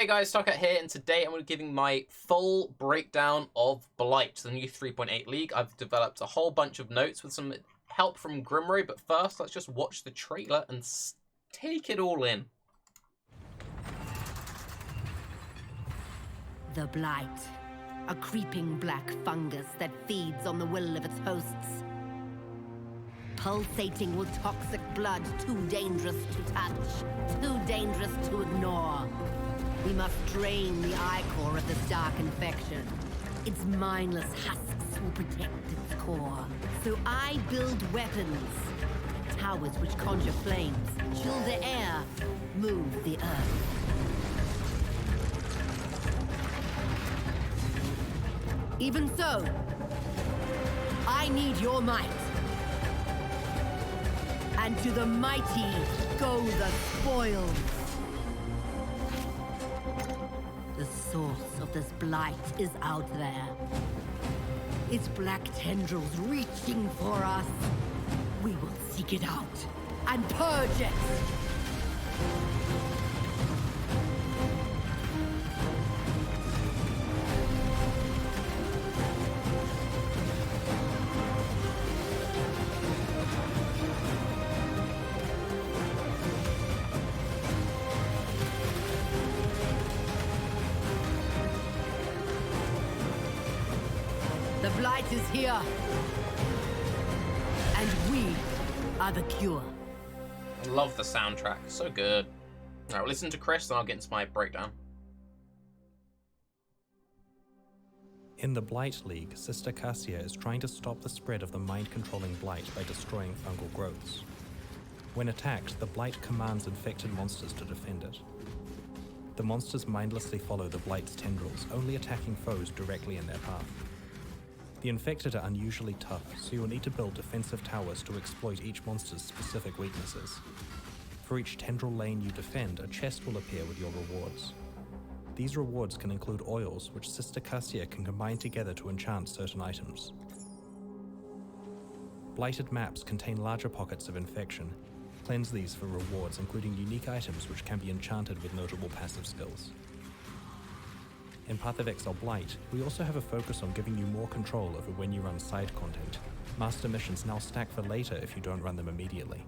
Hey guys, Tarke here, and today I'm going to be giving my full breakdown of Blight, the new 3.8 League. I've developed a whole bunch of notes with some help from Grimro, but first let's just watch the trailer and take it all in. The Blight, a creeping black fungus that feeds on the will of its hosts. Pulsating with toxic blood too dangerous to touch, too dangerous to ignore. We must drain the ichor of this dark infection. Its mindless husks will protect its core. So I build weapons. Towers which conjure flames, chill the air, move the earth. Even so, I need your might. And to the mighty go the spoils. The source of this blight is out there. Its black tendrils reaching for us. We will seek it out and purge it. The blight is here, and we are the cure. I love the soundtrack, so good. Alright, we'll listen to Chris and I'll get into my breakdown. In the Blight League, Sister Cassia is trying to stop the spread of the mind-controlling blight by destroying fungal growths. When attacked, the blight commands infected monsters to defend it. The monsters mindlessly follow the blight's tendrils, only attacking foes directly in their path. The infected are unusually tough, so you'll need to build defensive towers to exploit each monster's specific weaknesses. For each tendril lane you defend, a chest will appear with your rewards. These rewards can include oils, which Sister Cassia can combine together to enchant certain items. Blighted maps contain larger pockets of infection. Cleanse these for rewards, including unique items which can be enchanted with notable passive skills. In Path of Exile Blight, we also have a focus on giving you more control over when you run side content. Master missions now stack for later if you don't run them immediately.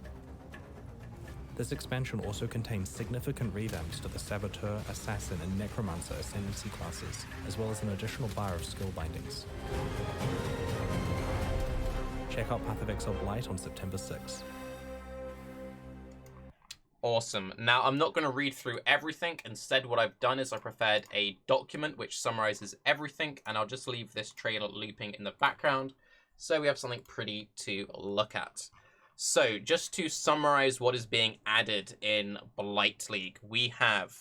This expansion also contains significant revamps to the Saboteur, Assassin, and Necromancer Ascendancy classes, as well as an additional bar of skill bindings. Check out Path of Exile Blight on September 6th. Awesome. Now, I'm not going to read through everything. Instead, what I've done is I prepared a document which summarizes everything, and I'll just leave this trailer looping in the background so we have something pretty to look at. So, just to summarize what is being added in Blight League, we have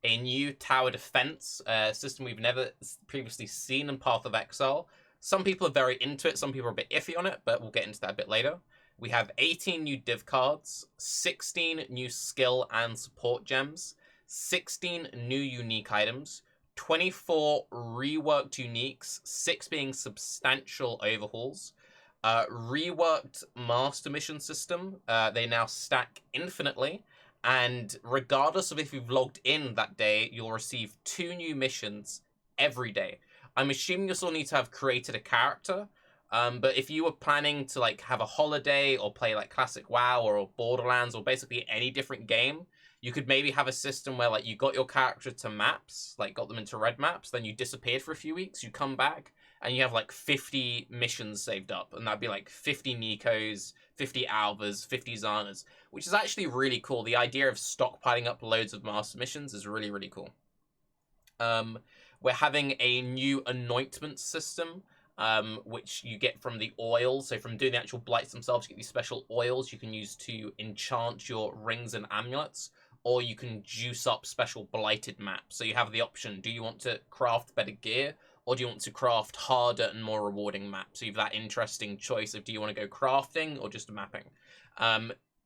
a new tower defense system we've never previously seen in Path of Exile. Some people are very into it, some people are a bit iffy on it, but we'll get into that a bit later. We have 18 new div cards, 16 new skill and support gems, 16 new unique items, 24 reworked uniques, 6 being substantial overhauls, reworked master mission system. They now stack infinitely, and regardless of if you've logged in that day, you'll receive 2 new missions every day. I'm assuming you'll still need to have created a character. But if you were planning to like have a holiday or play like classic WoW or Borderlands or basically any different game, you could maybe have a system where like you got your character to maps, like got them into red maps, then you disappeared for a few weeks, you come back and you have like 50 missions saved up, and that'd be like 50 Nikos, 50 Alvas, 50 Zanas, which is actually really cool. The idea of stockpiling up loads of master missions is really, really cool. We're having a new anointment system, which you get from the oils. So from doing the actual blights themselves, you get these special oils you can use to enchant your rings and amulets, or you can juice up special blighted maps. So you have the option, do you want to craft better gear, or do you want to craft harder and more rewarding maps? So you have that interesting choice of, do you want to go crafting or just mapping?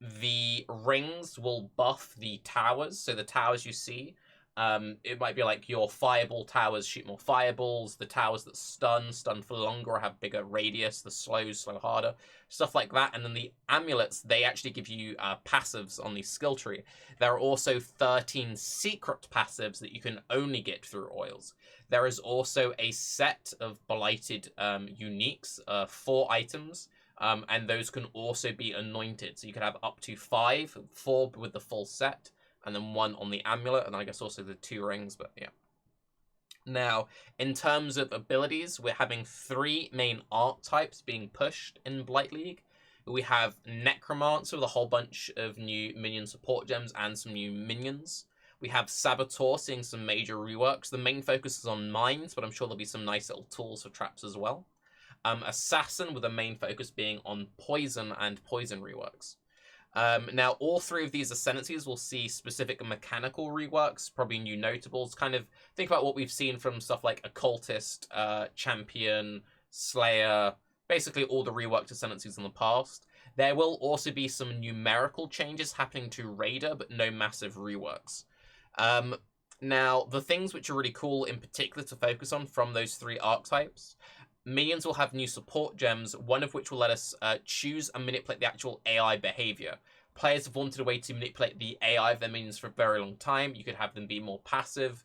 The rings will buff the towers. So the towers you see It might be like your fireball towers shoot more fireballs, the towers that stun for longer or have bigger radius, the slow harder, stuff like that. And then the amulets, they actually give you passives on the skill tree. There are also 13 secret passives that you can only get through oils. There is also a set of blighted uniques, 4 items, and those can also be anointed. So you can have up to 4 with the full set, and then 1 on the amulet, and I guess also the 2 rings, but yeah. Now, in terms of abilities, we're having 3 main archetypes being pushed in Blight League. We have Necromancer with a whole bunch of new minion support gems and some new minions. We have Saboteur seeing some major reworks. The main focus is on mines, but I'm sure there'll be some nice little tools for traps as well. Assassin with the main focus being on poison and poison reworks. Now, all 3 of these ascendancies will see specific mechanical reworks, probably new notables. Kind of think about what we've seen from stuff like Occultist, Champion, Slayer, basically all the reworked ascendancies in the past. There will also be some numerical changes happening to Raider, but no massive reworks. Now, the things which are really cool in particular to focus on from those 3 archetypes, minions will have new support gems, one of which will let us choose and manipulate the actual AI behavior. Players have wanted a way to manipulate the AI of their minions for a very long time. You could have them be more passive,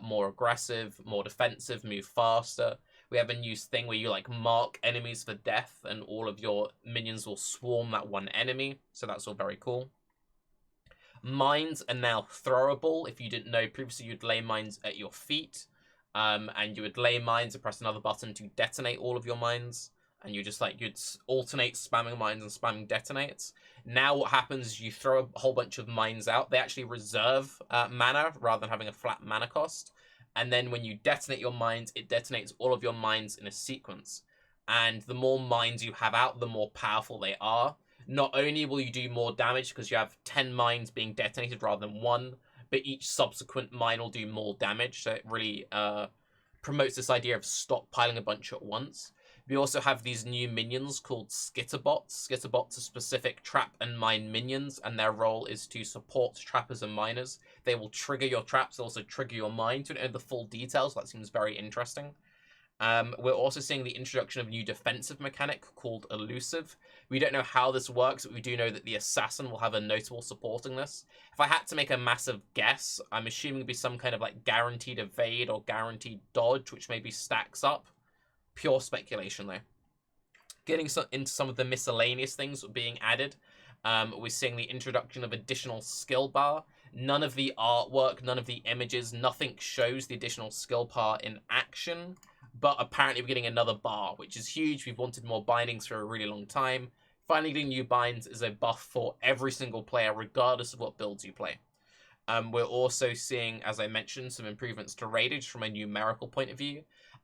more aggressive, more defensive, move faster. We have a new thing where you like mark enemies for death and all of your minions will swarm that one enemy. So that's all very cool. Mines are now throwable. If you didn't know, previously you'd lay mines at your feet. And you would lay mines and press another button to detonate all of your mines. And you just you'd alternate spamming mines and spamming detonates. Now what happens is you throw a whole bunch of mines out. They actually reserve mana rather than having a flat mana cost. And then when you detonate your mines, it detonates all of your mines in a sequence. And the more mines you have out, the more powerful they are. Not only will you do more damage because you have 10 mines being detonated rather than 1, but each subsequent mine will do more damage, so it really promotes this idea of stockpiling a bunch at once. We also have these new minions called Skitterbots. Skitterbots are specific trap and mine minions, and their role is to support trappers and miners. They will trigger your traps, also trigger your mines. We don't know the full details, that seems very interesting. We're also seeing the introduction of a new defensive mechanic called Elusive. We don't know how this works, but we do know that the Assassin will have a notable supporting this. If I had to make a massive guess, I'm assuming it'd be some kind of guaranteed evade or guaranteed dodge, which maybe stacks up. Pure speculation, though. Getting into some of the miscellaneous things being added, we're seeing the introduction of additional skill bar. None of the artwork, none of the images, nothing shows the additional skill bar in action. But apparently we're getting another bar, which is huge. We've wanted more bindings for a really long time. Finally getting new binds is a buff for every single player, regardless of what builds you play. We're also seeing, as I mentioned, some improvements to raidage from a numerical point of view.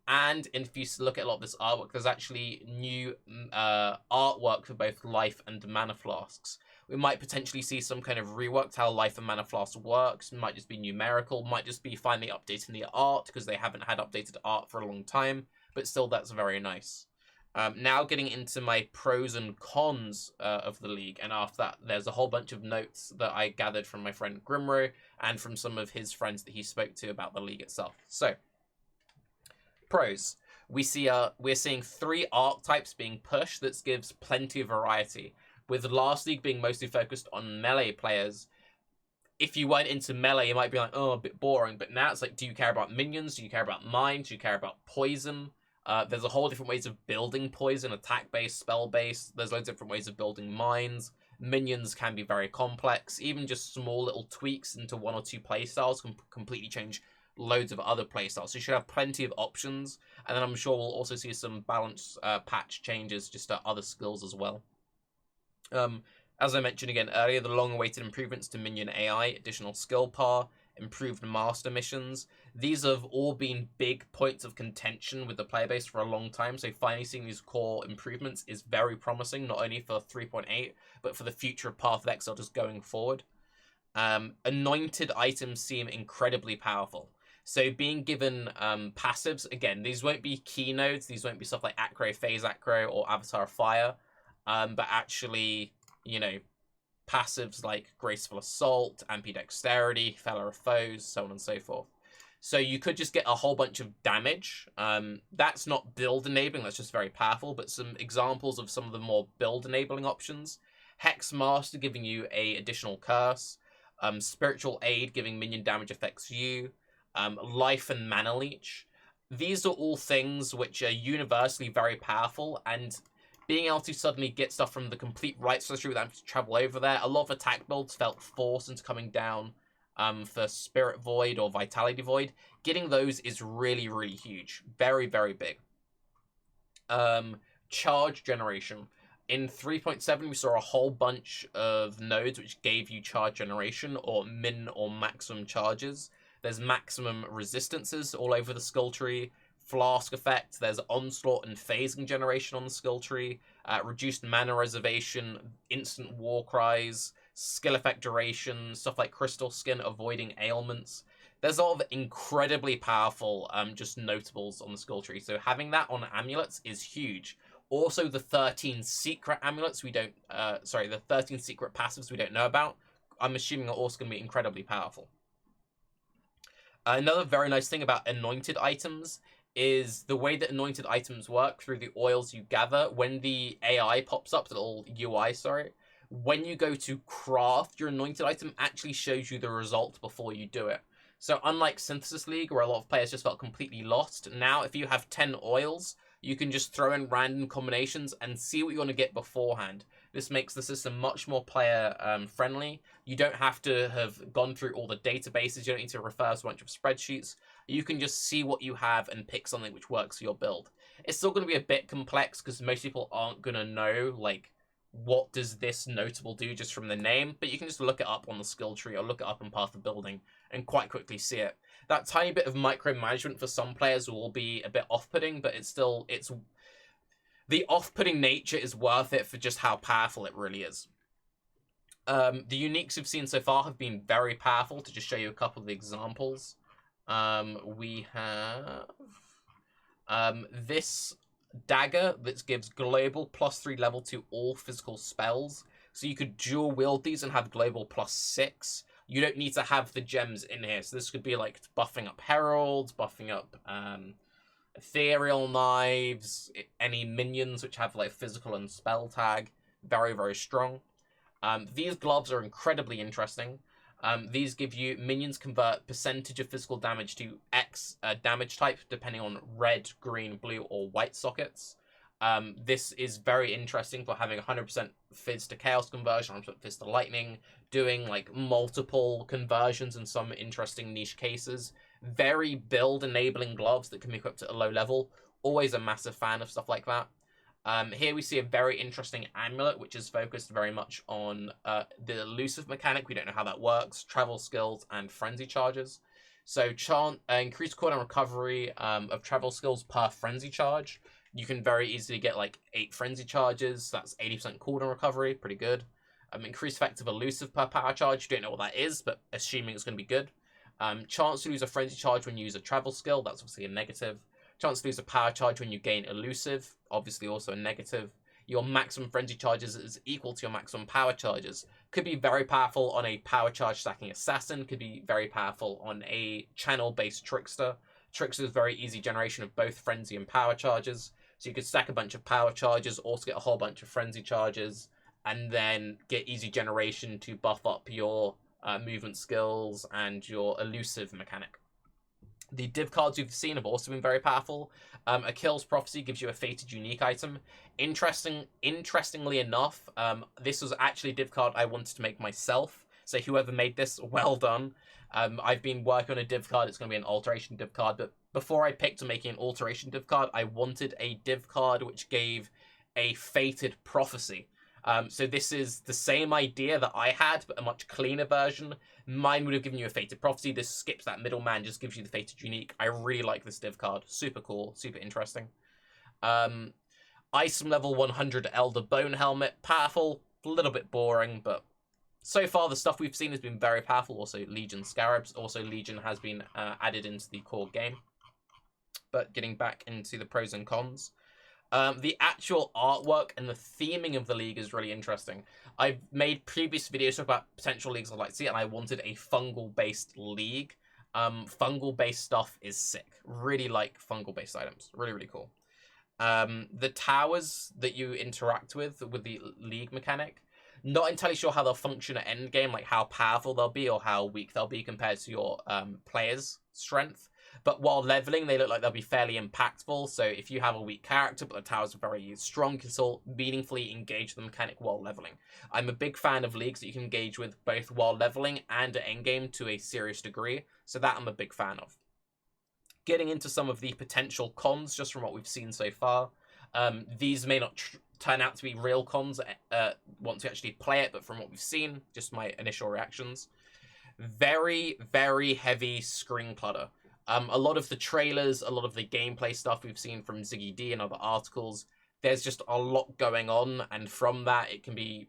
And if you look at a lot of this artwork, there's actually new artwork for both life and mana flasks. We might potentially see some kind of rework to how life and mana flasks works. It might just be numerical, might just be finally updating the art because they haven't had updated art for a long time. But still, that's very nice. Now getting into my pros and cons of the league, and after that, there's a whole bunch of notes that I gathered from my friend Grimro and from some of his friends that he spoke to about the league itself. So, pros. We're seeing 3 archetypes being pushed that gives plenty of variety. With last league being mostly focused on melee players, if you went into melee, you might be like, oh, a bit boring. But now it's do you care about minions? Do you care about mines? Do you care about poison? There's a whole different ways of building poison, attack-based, spell-based. There's loads of different ways of building mines. Minions can be very complex. Even just small little tweaks into 1 or 2 playstyles can completely change loads of other playstyles. So you should have plenty of options. And then I'm sure we'll also see some balance patch changes just to other skills as well. As I mentioned again earlier, the long-awaited improvements to minion AI, additional skill par, improved master missions. These have all been big points of contention with the player base for a long time, so finally seeing these core improvements is very promising, not only for 3.8, but for the future of Path of Exile just going forward. Anointed items seem incredibly powerful. So being given passives, again, these won't be keynotes, these won't be stuff like Acro, Phase Acro, or Avatar Fire, but actually, passives like Graceful Assault, Ambidexterity, Feller of Foes, so on and so forth. So you could just get a whole bunch of damage. That's not build enabling, that's just very powerful, but some examples of some of the more build enabling options. Hex Master giving you a additional curse. Spiritual Aid giving minion damage affects you. Life and Mana Leech. These are all things which are universally very powerful, and being able to suddenly get stuff from the complete right society without having to travel over there. A lot of attack builds felt forced into coming down for Spirit Void or Vitality Void. Getting those is really, really huge. Very, very big. Charge generation. In 3.7, we saw a whole bunch of nodes which gave you charge generation or min or maximum charges. There's maximum resistances all over the skill tree. Flask effect, there's onslaught and phasing generation on the skill tree, reduced mana reservation, instant war cries, skill effect duration, stuff like crystal skin, avoiding ailments. There's a lot of incredibly powerful just notables on the skill tree, so having that on amulets is huge. Also, the 13 secret amulets the 13 secret passives we don't know about, I'm assuming are also going to be incredibly powerful. Another very nice thing about anointed items is the way that anointed items work through the oils you gather. When the AI pops up, the little UI, when you go to craft your anointed item, actually shows you the result before you do it. So unlike Synthesis League, where a lot of players just felt completely lost, now if you have 10 oils, you can just throw in random combinations and see what you want to get beforehand. This makes the system much more player friendly. You don't have to have gone through all the databases. You don't need to refer to a bunch of spreadsheets. You can just see what you have and pick something which works for your build. It's still going to be a bit complex because most people aren't going to know, like, what does this notable do just from the name, but you can just look it up on the skill tree or look it up in Path of Building and quite quickly see it. That tiny bit of micromanagement for some players will be a bit off-putting, but it's the off-putting nature is worth it for just how powerful it really is. The uniques we've seen so far have been very powerful. To just show you a couple of examples, we have this dagger that gives global +3 level to all physical spells. So you could dual wield these and have global +6. You don't need to have the gems in here. So this could be like buffing up heralds, buffing up ethereal knives, any minions which have like physical and spell tag. Very, very strong. These gloves are incredibly interesting. These give you minions convert percentage of physical damage to X damage type, depending on red, green, blue, or white sockets. This is very interesting for having 100% Fizz to Chaos conversion, 100% Fizz to Lightning, doing like multiple conversions in some interesting niche cases. Very build enabling gloves that can be equipped at a low level. Always a massive fan of stuff like that. Here we see a very interesting amulet, which is focused very much on the elusive mechanic. We don't know how that works, travel skills, and frenzy charges. So increased cooldown recovery of travel skills per frenzy charge. You can very easily get like 8 frenzy charges. That's 80% cooldown recovery, pretty good. Increased effect of elusive per power charge. You don't know what that is, but assuming it's going to be good. Chance to lose a frenzy charge when you use a travel skill. That's obviously a negative. Chance to lose a power charge when you gain elusive, obviously also a negative. Your maximum frenzy charges is equal to your maximum power charges. Could be very powerful on a power charge stacking assassin, could be very powerful on a channel-based trickster. Trickster is very easy generation of both frenzy and power charges. So you could stack a bunch of power charges, also get a whole bunch of frenzy charges, and then get easy generation to buff up your movement skills and your elusive mechanic. The div cards we've seen have also been very powerful. Akil's Prophecy gives you a fated unique item. Interestingly enough, this was actually a div card I wanted to make myself. So whoever made this, well done. I've been working on a div card. It's going to be an alteration div card. But before I picked to making an alteration div card, I wanted a div card which gave a fated prophecy. So this is the same idea that I had, but a much cleaner version. Mine would have given you a fated prophecy. This skips that middleman, just gives you the fated unique. I really like this div card. Super cool, super interesting. Item level 100 Elder Bone Helmet. Powerful, a little bit boring, but so far the stuff we've seen has been very powerful. Also Legion Scarabs. Also Legion has been added into the core game. But getting back into the pros and cons. The actual artwork and the theming of the league is really interesting. I've made previous videos about potential leagues I'd like to see, and I wanted a fungal-based league. Fungal-based stuff is sick. Really like fungal-based items. Really, really cool. The towers that you interact with the league mechanic, not entirely sure how they'll function at endgame, like how powerful they'll be or how weak they'll be compared to your player's strength. But while leveling, they look like they'll be fairly impactful. So if you have a weak character, but the towers are very strong, you can still meaningfully engage the mechanic while leveling. I'm a big fan of leagues that you can engage with both while leveling and at endgame to a serious degree. So that I'm a big fan of. Getting into some of the potential cons, just from what we've seen so far. These may not turn out to be real cons once we actually play it, but from what we've seen, just my initial reactions. Very, very heavy screen clutter. A lot of the trailers, a lot of the gameplay stuff we've seen from Ziggy D and other articles, there's just a lot going on, and from that, it can be...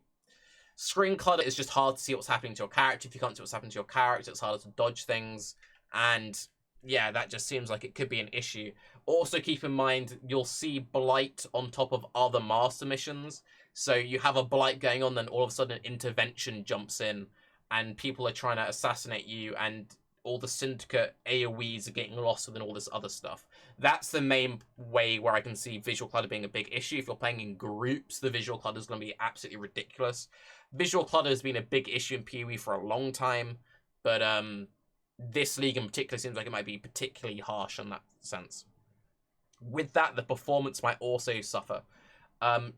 Screen clutter is just hard to see what's happening to your character. If you can't see what's happening to your character, it's harder to dodge things, and yeah, that just seems like it could be an issue. Also, keep in mind, you'll see Blight on top of other master missions, so you have a Blight going on, then all of a sudden an intervention jumps in, and people are trying to assassinate you, and all the syndicate AoEs are getting lost within all this other stuff. That's the main way where I can see visual clutter being a big issue. If you're playing in groups, the visual clutter is going to be absolutely ridiculous. Visual clutter has been a big issue in PoE for a long time, but this league in particular seems like it might be particularly harsh in that sense. With that, the performance might also suffer.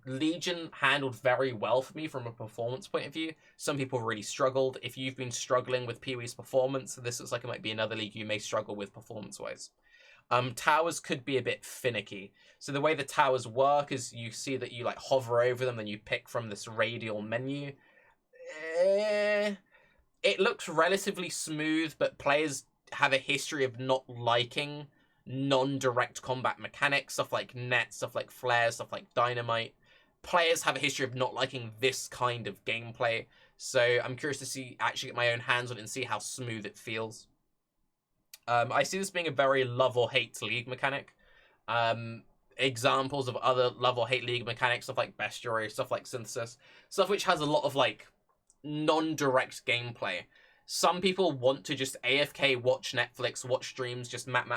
Legion handled very well for me from a performance point of view. Some people really struggled. If you've been struggling with PoE's performance, this looks like it might be another league you may struggle with performance-wise. Towers could be a bit finicky. So the way the towers work is you see that you like hover over them, then you pick from this radial menu. It looks relatively smooth, but players have a history of not liking non-direct combat mechanics, stuff like net, stuff like flares, stuff like dynamite. Players have a history of not liking this kind of gameplay, so I'm curious to actually get my own hands on it and see how smooth it feels. I see this being a very love or hate league mechanic. Examples of other love or hate league mechanics, stuff like bestiary, stuff like synthesis, stuff which has a lot of like non-direct gameplay. Some people want to just AFK, watch Netflix, watch streams, just map.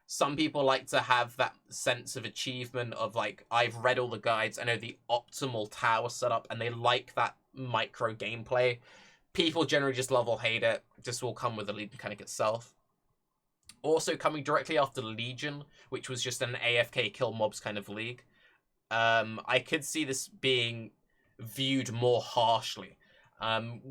Some people like to have that sense of achievement of like, I've read all the guides, I know the optimal tower setup, and they like that micro gameplay. People generally just love or hate it. This will come with the league mechanic itself. Also coming directly after Legion, which was just an AFK kill mobs kind of league, I could see this being viewed more harshly.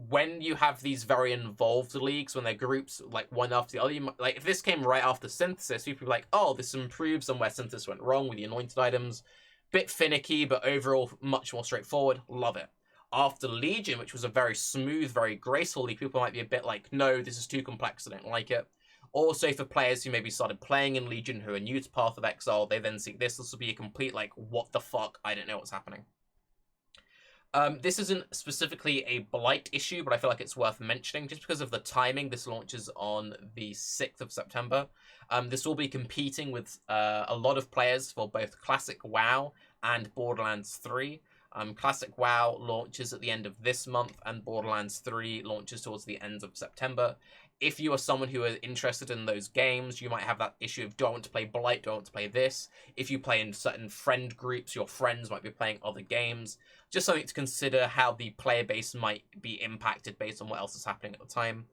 When you have these very involved leagues, when they're groups like one after the other, like if this came right after Synthesis, people would be like, oh, this improves on where Synthesis went wrong with the Anointed Items. Bit finicky, but overall much more straightforward. Love it. After Legion, which was a very smooth, very graceful league, people might be a bit like, no, this is too complex, I don't like it. Also, for players who maybe started playing in Legion who are new to Path of Exile, they then see this will be a complete, like, what the fuck, I don't know what's happening. This isn't specifically a Blight issue, but I feel like it's worth mentioning just because of the timing. This launches on the 6th of September. This will be competing with a lot of players for both Classic WoW and Borderlands 3. Classic WoW launches at the end of this month, and Borderlands 3 launches towards the end of September. If you are someone who is interested in those games, you might have that issue of, do I want to play Blight, do I want to play this? If you play in certain friend groups, your friends might be playing other games. Just something to consider how the player base might be impacted based on what else is happening at the time.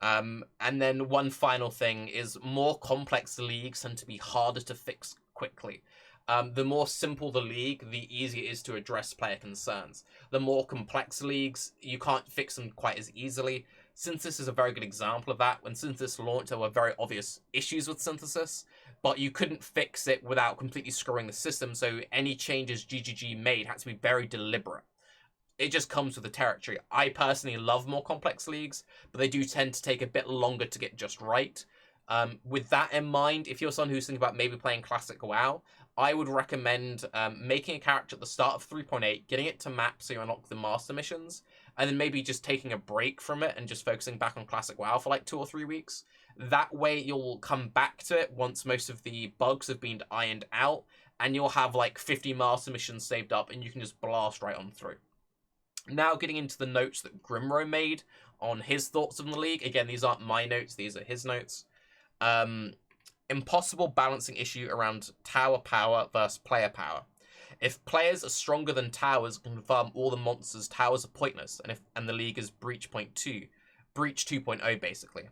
And then one final thing is more complex leagues tend to be harder to fix quickly. The more simple the league, the easier it is to address player concerns. The more complex leagues, you can't fix them quite as easily. Synthesis is a very good example of that. When Synthesis launched, there were very obvious issues with Synthesis, but you couldn't fix it without completely screwing the system, so any changes GGG made had to be very deliberate. It just comes with the territory. I personally love more complex leagues, but they do tend to take a bit longer to get just right. With that in mind, if you're someone who's thinking about maybe playing Classic WoW, I would recommend making a character at the start of 3.8, getting it to map so you unlock the master missions, and then maybe just taking a break from it and just focusing back on Classic WoW for like 2 or 3 weeks. That way you'll come back to it once most of the bugs have been ironed out, and you'll have like 50 master missions saved up, and you can just blast right on through. Now getting into the notes that Grimro made on his thoughts on the league. Again, these aren't my notes, these are his notes. Impossible balancing issue around tower power versus player power. If players are stronger than towers and can farm all the monsters, towers are pointless, and the league is Breach 2.0 basically.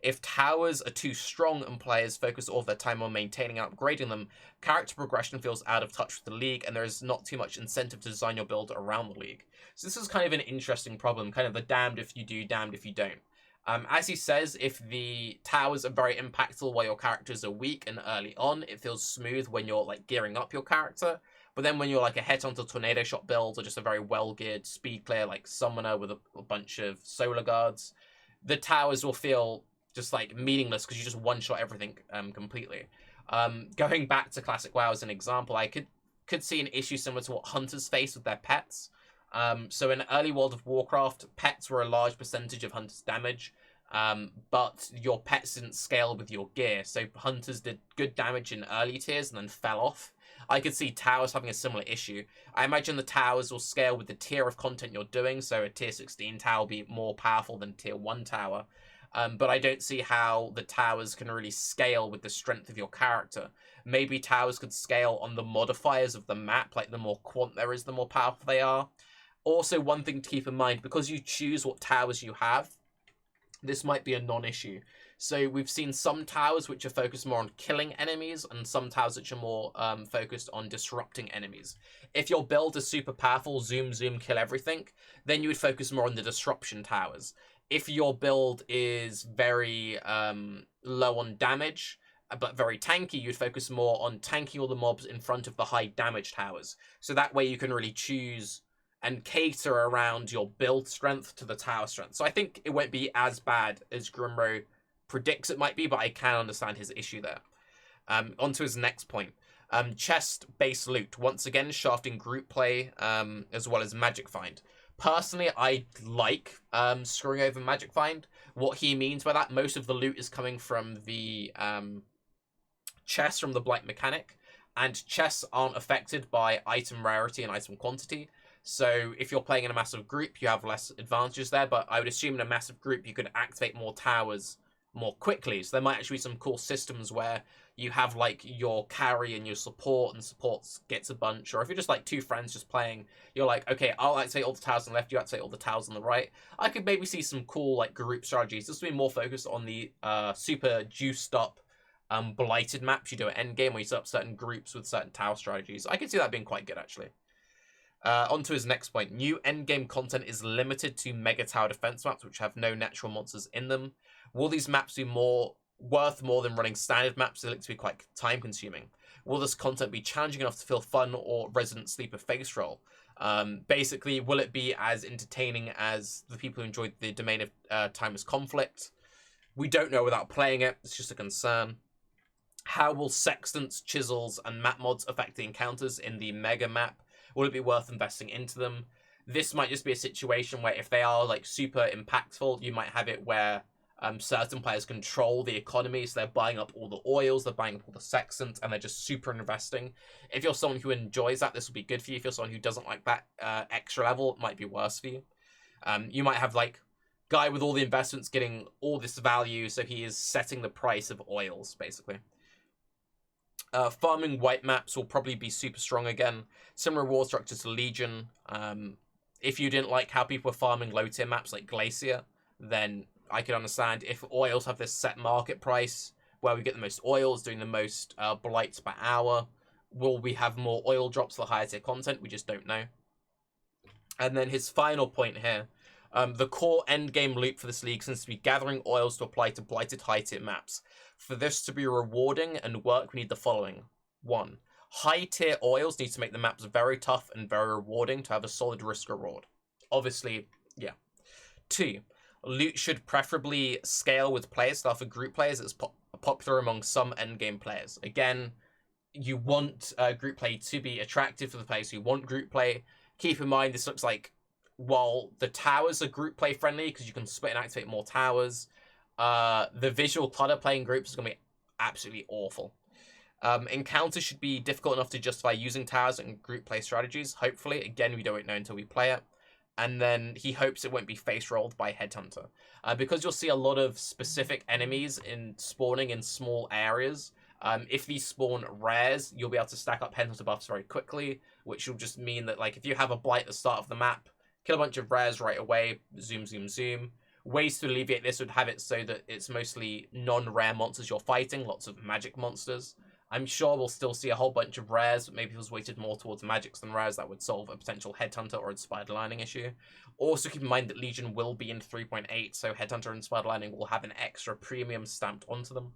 If towers are too strong and players focus all of their time on maintaining and upgrading them, character progression feels out of touch with the league, and there is not too much incentive to design your build around the league. So this is kind of an interesting problem, kind of the damned if you do, damned if you don't. As he says, if the towers are very impactful while your characters are weak and early on, it feels smooth when you're like gearing up your character. But then when you're like a headhunter tornado shot build or just a very well-geared speed clear like summoner with a bunch of solar guards, the towers will feel just like meaningless because you just one-shot everything completely. Going back to Classic WoW as an example, I could see an issue similar to what hunters face with their pets. So in early World of Warcraft, pets were a large percentage of hunters' damage, but your pets didn't scale with your gear. So hunters did good damage in early tiers and then fell off. I could see towers having a similar issue. I imagine the towers will scale with the tier of content you're doing, so a tier 16 tower will be more powerful than tier 1 tower. But I don't see how the towers can really scale with the strength of your character. Maybe towers could scale on the modifiers of the map, like the more quant there is, the more powerful they are. Also, one thing to keep in mind, because you choose what towers you have, this might be a non-issue. So we've seen some towers which are focused more on killing enemies, and some towers which are more focused on disrupting enemies. If your build is super powerful, zoom, kill everything, then you would focus more on the disruption towers. If your build is very low on damage, but very tanky, you'd focus more on tanking all the mobs in front of the high damage towers. So that way you can really choose and cater around your build strength to the tower strength. So I think it won't be as bad as Grimro predicts it might be, but I can understand his issue there. On to his next point. Chest-based loot. Once again, shafting group play, as well as magic find. Personally, I like screwing over magic find. What he means by that, most of the loot is coming from the chests from the Blight mechanic, and chests aren't affected by item rarity and item quantity. So if you're playing in a massive group, you have less advantages there, but I would assume in a massive group you could activate more towers more quickly. So there might actually be some cool systems where you have like your carry and your support, and support gets a bunch. Or if you're just like two friends just playing, you're like, okay, I'll activate all the towers on the left, you activate all the towers on the right. I could maybe see some cool like group strategies. This will be more focused on the super juiced up blighted maps you do at Endgame, where you set up certain groups with certain tower strategies. I could see that being quite good actually. On to his next point. New endgame content is limited to mega tower defense maps, which have no natural monsters in them. Will these maps be worth more than running standard maps? They look to be quite time consuming. Will this content be challenging enough to feel fun or Resident Sleeper face roll? Basically, will it be as entertaining as the people who enjoyed the Domain of Timeless Conflict? We don't know without playing it. It's just a concern. How will sextants, chisels, and map mods affect the encounters in the mega map? Will it be worth investing into them? This might just be a situation where if they are like super impactful, you might have it where certain players control the economy, so they're buying up all the oils, they're buying up all the sextants, and they're just super investing. If you're someone who enjoys that, this will be good for you. If you're someone who doesn't like that extra level, it might be worse for you. You might have like guy with all the investments getting all this value, so he is setting the price of oils, basically. Farming white maps will probably be super strong again. Similar reward structure to Legion. If you didn't like how people were farming low tier maps like Glacier, then I could understand. If oils have this set market price where we get the most oils, doing the most blights per hour, will we have more oil drops for higher tier content? We just don't know. And then his final point here. The core endgame loop for this league seems to be gathering oils to apply to blighted high tier maps. For this to be rewarding and work, we need the following. 1. High tier oils need to make the maps very tough and very rewarding to have a solid risk reward. Obviously, yeah. 2. Loot should preferably scale with player style for group players. It's popular among some endgame players. Again, you want group play to be attractive for the players who want group play. Keep in mind, this looks like, while the towers are group play friendly because you can split and activate more towers, the visual clutter playing groups is going to be absolutely awful. Encounters should be difficult enough to justify using towers and group play strategies, hopefully. Again, we don't know until we play it. And then he hopes it won't be face rolled by Headhunter. Because you'll see a lot of specific enemies in spawning in small areas. If these spawn rares, you'll be able to stack up Headhunter buffs very quickly, which will just mean that, like, if you have a Blight at the start of the map, kill a bunch of rares right away, zoom, zoom, zoom. Ways to alleviate this would have it so that it's mostly non-rare monsters you're fighting, lots of magic monsters. I'm sure we'll still see a whole bunch of rares, but maybe if it was weighted more towards magics than rares, that would solve a potential Headhunter or Inspired Lining issue. Also keep in mind that Legion will be in 3.8, so Headhunter and Inspired Lining will have an extra premium stamped onto them.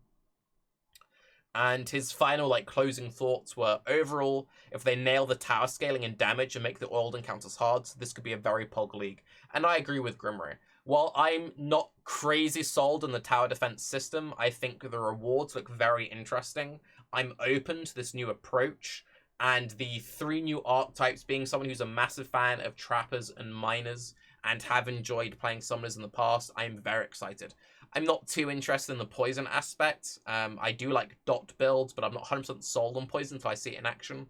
And his final, like, closing thoughts were, overall, if they nail the tower scaling and damage and make the oiled encounters hard, this could be a very pog league. And I agree with Grimro. While I'm not crazy sold on the tower defense system, I think the rewards look very interesting. I'm open to this new approach, and the 3 new archetypes, being someone who's a massive fan of trappers and miners and have enjoyed playing summoners in the past, I'm very excited. I'm not too interested in the poison aspect. I do like dot builds, but I'm not 100% sold on poison until I see it in action.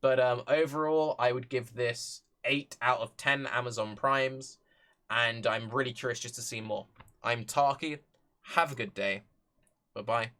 But overall, I would give this 8 out of 10 Amazon Primes, and I'm really curious just to see more. I'm Tarke. Have a good day. Bye-bye.